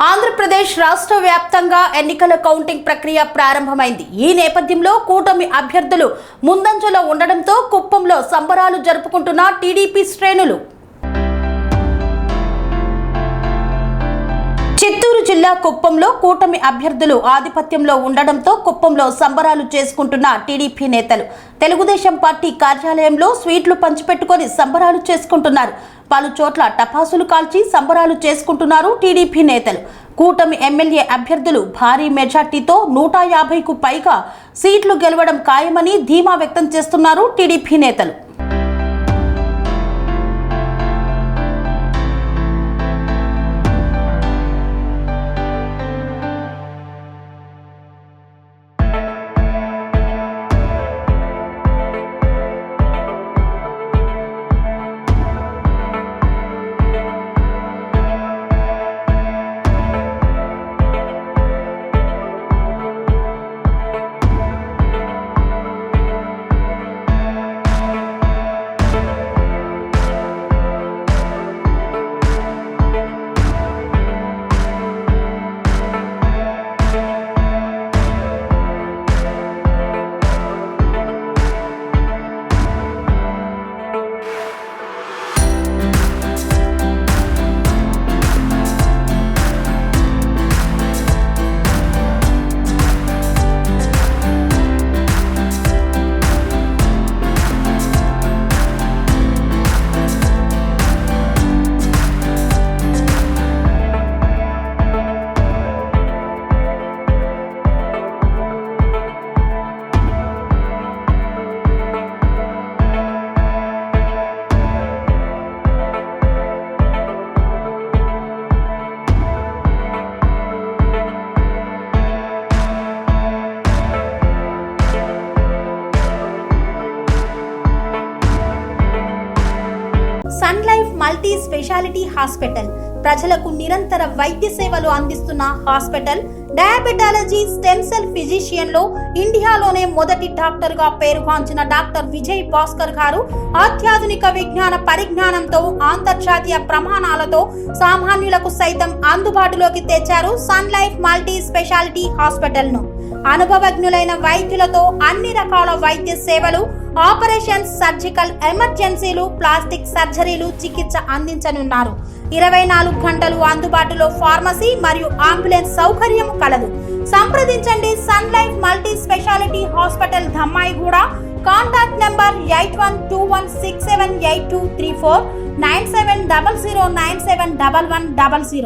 ఆంధ్రప్రదేశ్ రాష్ట్ర వ్యాప్తంగా ఎన్నికల కౌంటింగ్ ప్రక్రియ ప్రారంభమైంది. ఈ నేపథ్యంలో కూటమి అభ్యర్థులు ముందంజలో ఉండడంతో కుప్పంలో సంబరాలు జరుపుకుంటున్న టీడీపీ శ్రేణులు. చిత్తూరు జిల్లా కుప్పంలో కూటమి అభ్యర్థులు ఆధిపత్యంలో ఉండడంతో కుప్పంలో సంబరాలు చేసుకుంటున్న టీడీపీ నేతలు తెలుగుదేశం పార్టీ కార్యాలయంలో స్వీట్లు పంచిపెట్టుకొని సంబరాలు చేసుకుంటున్నారు. పలు చోట్ల టపాసులు కాల్చి సంబరాలు చేసుకుంటున్నారు టీడీపీ నేతలు. కూటమి ఎమ్మెల్యే అభ్యర్థులు భారీ మెజార్టీతో 150కు పైగా సీట్లు గెలవడం ఖాయమని ధీమా వ్యక్తం చేస్తున్నారు టీడీపీ నేతలు. Sun Life multi speciality hospital ప్రజలకు నిరంతర వైద్య సేవలు అందిస్తున్న hospital. Diabetology stem cell physician లో ఇండియాలోనే మొదటి డాక్టర్ గా పేరుగాంచిన డాక్టర్ విజయ్ భాస్కర్ గారు అత్యాధునిక విజ్ఞాన పరిజ్ఞానంతో అంతర్జాతీయ ప్రమాణాలతో సామాన్యులకు సైతం అందుబాటులోకి తెచ్చారు Sun Life multi speciality hospital ను. అనుభవజ్ఞులైన వైద్యులతో అన్ని రకాల వైద్య సేవలు, ఆపరేషన్స్, సర్జికల్ ఎమర్జెన్సీలు, ప్లాస్టిక్ సర్జరీలు, చికిత్స అందించనున్నారు. 24 గంటలు అందుబాటులో ఫార్మసీ మరియు అంబులెన్స్ సౌకర్యం కలదు. సంప్రదించండి Sun Life multi speciality hospital, Dammaiguda. Contact number 8121678234 9700971100.